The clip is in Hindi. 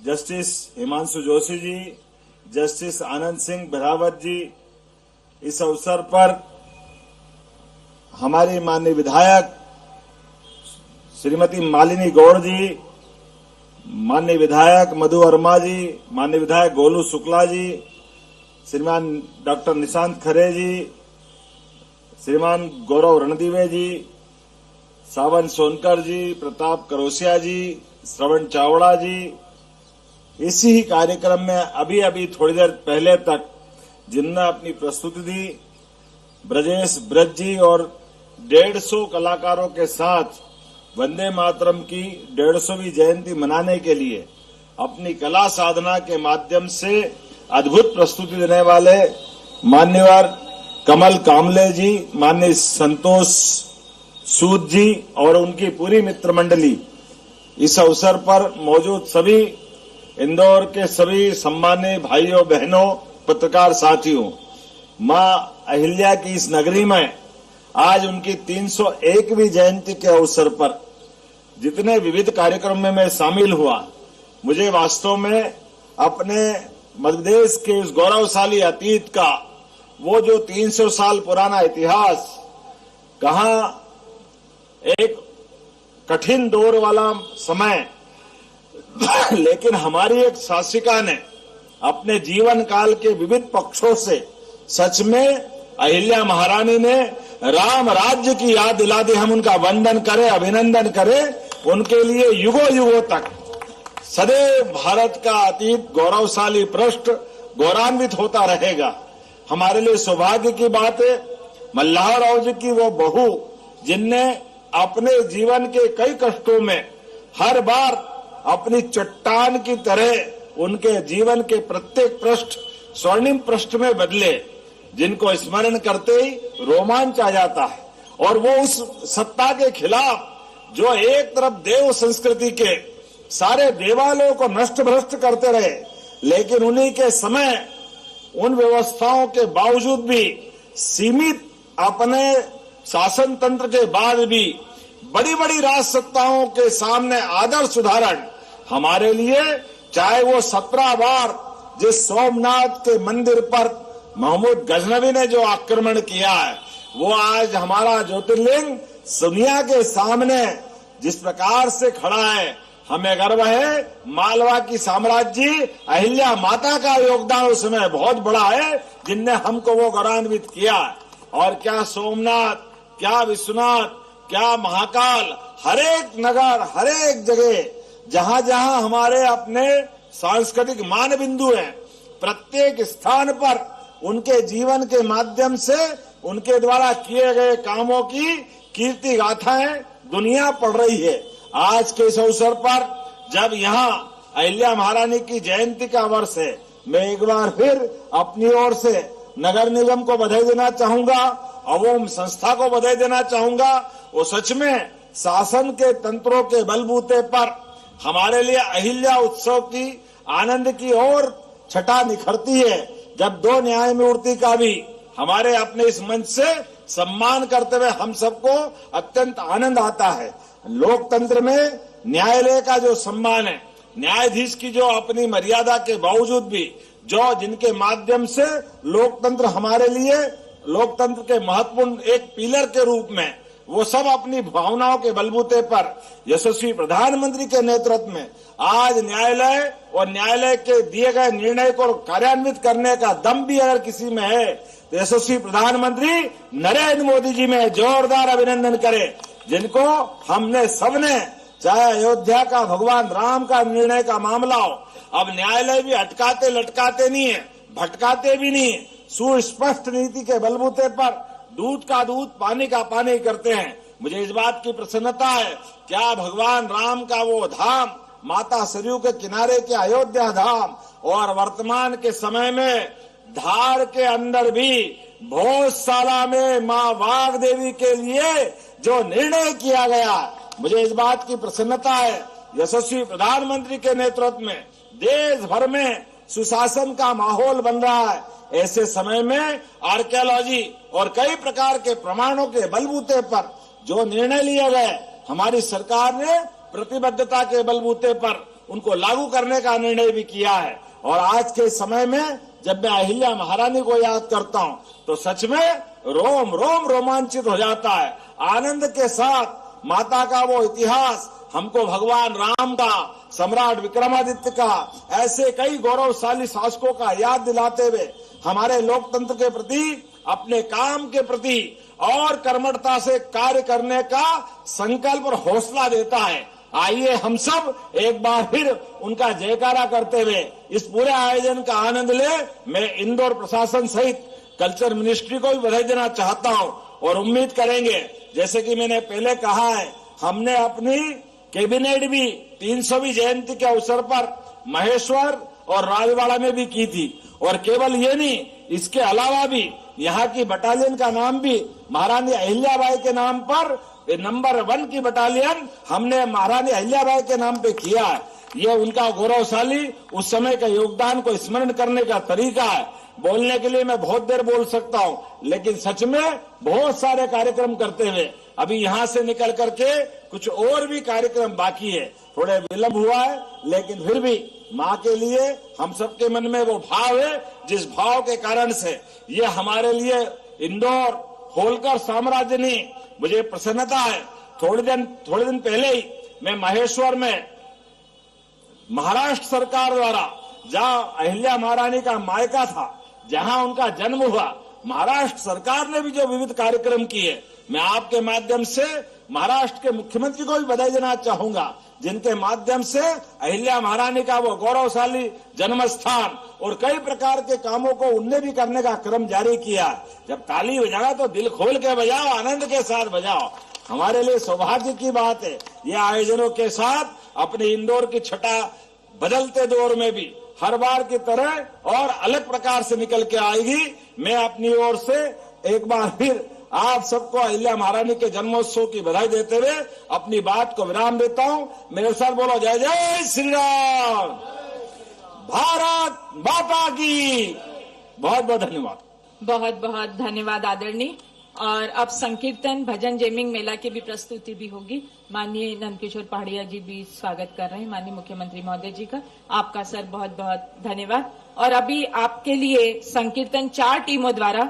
जस्टिस हिमांशु जोशी जी, जस्टिस आनंद सिंह बरावत जी, इस अवसर पर हमारी माननीय विधायक श्रीमती मालिनी गौड़ जी, माननीय विधायक मधु वर्मा जी, माननीय विधायक गोलू शुक्ला जी, श्रीमान डॉक्टर निशांत खरे जी, श्रीमान गौरव रणदीवे जी, सावन सोनकर जी, प्रताप करोसिया जी, श्रवण चावड़ा जी, इसी ही कार्यक्रम में अभी थोड़ी देर पहले तक जिन्होंने अपनी प्रस्तुति दी, ब्रजेश ब्रज जी और 150 कलाकारों के साथ वंदे मातरम की 150वीं जयंती मनाने के लिए अपनी कला साधना के माध्यम से अद्भुत प्रस्तुति देने वाले मान्यवर कमल कामले जी, माननीय संतोष सूद जी और उनकी पूरी मित्र मंडली, इस अवसर पर मौजूद सभी इंदौर के सभी सम्मानीय भाइयों बहनों, पत्रकार साथियों, मां अहिल्या की इस नगरी में आज उनकी 301वीं जयंती के अवसर पर जितने विविध कार्यक्रम में मैं शामिल हुआ, मुझे वास्तव में अपने मध्य प्रदेश के उस गौरवशाली अतीत का वो जो 300 साल पुराना इतिहास, कहां एक कठिन दौर वाला समय लेकिन हमारी एक शासिका ने अपने जीवन काल के विविध पक्षों से सच में अहिल्या महारानी ने राम राज्य की याद दिला दी। हम उनका वंदन करें, अभिनंदन करें। उनके लिए युगों युगों तक सदैव भारत का अतीत गौरवशाली पृष्ठ गौरवान्वित होता रहेगा। हमारे लिए सौभाग्य की बात है, मल्हारराव जी की वो बहू जिनने अपने जीवन के कई कष्टों में हर बार अपनी चट्टान की तरह उनके जीवन के प्रत्येक पृष्ठ स्वर्णिम पृष्ठ में बदले, जिनको स्मरण करते ही रोमांच आ जाता है। और वो उस सत्ता के खिलाफ जो एक तरफ देव संस्कृति के सारे देवालयों को नष्ट भ्रष्ट करते रहे, लेकिन उन्हीं के समय उन व्यवस्थाओं के बावजूद भी सीमित अपने शासन तंत्र के बाद भी बड़ी बड़ी राज सत्ताओं के सामने आदर्श उदाहरण हमारे लिए, चाहे वो 17 बार जिस सोमनाथ के मंदिर पर महमूद गजनवी ने जो आक्रमण किया है, वो आज हमारा ज्योतिर्लिंग दुनिया के सामने जिस प्रकार से खड़ा है, हमें गर्व है। मालवा की साम्राज्य अहिल्या माता का योगदान उसमें बहुत बड़ा है, जिनने हमको वो गौरवान्वित किया। और क्या सोमनाथ, क्या विश्वनाथ, क्या महाकाल, हरेक नगर, हरेक जगह जहां जहां हमारे अपने सांस्कृतिक मान बिंदु हैं, प्रत्येक स्थान पर उनके जीवन के माध्यम से उनके द्वारा किए गए कामों की कीर्ति गाथाएं दुनिया पढ़ रही है। आज के इस अवसर पर जब यहाँ अहिल्या महारानी की जयंती का वर्ष है, मैं एक बार फिर अपनी ओर से नगर निगम को बधाई देना चाहूंगा, अवोम संस्था को बधाई देना चाहूंगा। वो सच में शासन के तंत्रों के बलबूते पर हमारे लिए अहिल्या उत्सव की आनंद की और छटा निखरती है, जब 2 न्याय मूर्ति का भी हमारे अपने इस मंच से सम्मान करते हुए हम सबको अत्यंत आनंद आता है। लोकतंत्र में न्यायालय का जो सम्मान है, न्यायाधीश की जो अपनी मर्यादा के बावजूद भी जो जिनके माध्यम से लोकतंत्र हमारे लिए लोकतंत्र के महत्वपूर्ण एक पिलर के रूप में, वो सब अपनी भावनाओं के बलबूते पर यशस्वी प्रधानमंत्री के नेतृत्व में आज न्यायालय और न्यायालय के दिए गए निर्णय को कार्यान्वित करने का दम भी अगर किसी में है तो यशस्वी प्रधानमंत्री नरेंद्र मोदी जी में जोरदार अभिनंदन करें, जिनको हमने सबने, चाहे अयोध्या का भगवान राम का निर्णय का मामला हो, अब न्यायालय भी अटकाते लटकाते नहीं है, भटकाते भी नहीं है, सुस्पष्ट नीति के बलबूते पर दूध का दूध पानी का पानी करते हैं। मुझे इस बात की प्रसन्नता है, क्या भगवान राम का वो धाम, माता सरयू के किनारे के अयोध्या धाम, और वर्तमान के समय में धार के अंदर भी भोजशाला में मां वाघ देवी के लिए जो निर्णय किया गया, मुझे इस बात की प्रसन्नता है। यशस्वी प्रधानमंत्री के नेतृत्व में देश भर में सुशासन का माहौल बन रहा है। ऐसे समय में आर्कियोलॉजी और कई प्रकार के प्रमाणों के बलबूते पर जो निर्णय लिए गए, हमारी सरकार ने प्रतिबद्धता के बलबूते पर उनको लागू करने का निर्णय भी किया है। और आज के समय में जब मैं अहिल्या महारानी को याद करता हूं तो सच में रोम रोम रोमांचित हो जाता है। आनंद के साथ माता का वो इतिहास हमको भगवान राम का, सम्राट विक्रमादित्य का, ऐसे कई गौरवशाली शासकों का याद दिलाते हुए हमारे लोकतंत्र के प्रति, अपने काम के प्रति और कर्मठता से कार्य करने का संकल्प और हौसला देता है। आइए हम सब एक बार फिर उनका जयकारा करते हुए इस पूरे आयोजन का आनंद ले। मैं इंदौर प्रशासन सहित कल्चर मिनिस्ट्री को भी बधाई देना चाहता हूं और उम्मीद करेंगे, जैसे कि मैंने पहले कहा है, हमने अपनी कैबिनेट भी 300वीं जयंती के अवसर पर महेश्वर और राजवाड़ा में भी की थी। और केवल ये नहीं, इसके अलावा भी यहाँ की बटालियन का नाम भी महारानी अहिल्याबाई के नाम पर, नंबर 1 की बटालियन हमने महारानी अहिल्याबाई के नाम पे किया है। ये उनका गौरवशाली उस समय का योगदान को स्मरण करने का तरीका है। बोलने के लिए मैं बहुत देर बोल सकता हूं, लेकिन सच में बहुत सारे कार्यक्रम करते हुए अभी यहां से निकल करके कुछ और भी कार्यक्रम बाकी है। थोड़े विलंब हुआ है, लेकिन फिर भी माँ के लिए हम सबके मन में वो भाव है, जिस भाव के कारण से ये हमारे लिए इंदौर होलकर साम्राज्य नहीं। मुझे प्रसन्नता है, थोड़े दिन पहले ही मैं महेश्वर में महाराष्ट्र सरकार द्वारा, जहां अहिल्या महारानी का मायका था, जहां उनका जन्म हुआ, महाराष्ट्र सरकार ने भी जो विविध कार्यक्रम किए, मैं आपके माध्यम से महाराष्ट्र के मुख्यमंत्री को भी बधाई देना चाहूंगा, जिनके माध्यम से अहिल्या महारानी का वो गौरवशाली जन्म स्थान और कई प्रकार के कामों को उनने भी करने का क्रम जारी किया। जब ताली बजाना तो दिल खोल के बजाओ, आनंद के साथ बजाओ। हमारे लिए सौभाग्य की बात है, ये आयोजनों के साथ अपने इंदौर की छटा बदलते दौर में भी हर बार की तरह और अलग प्रकार से निकल के आएगी। मैं अपनी ओर से एक बार फिर आप सबको अहिल्या महारानी के जन्मोत्सव की बधाई देते हुए अपनी बात को विराम देता हूं। मेरे साथ बोलो, जय जय श्री राम, भारत माता की। बहुत बहुत धन्यवाद। बहुत बहुत धन्यवाद आदरणीय। और अब संकीर्तन, भजन, जेमिंग मेला की भी प्रस्तुति भी होगी। माननीय नंदकिशोर पहाड़िया जी भी स्वागत कर रहे हैं माननीय मुख्यमंत्री महोदय जी का। आपका सर बहुत बहुत धन्यवाद। और अभी आपके लिए संकीर्तन 4 टीमों द्वारा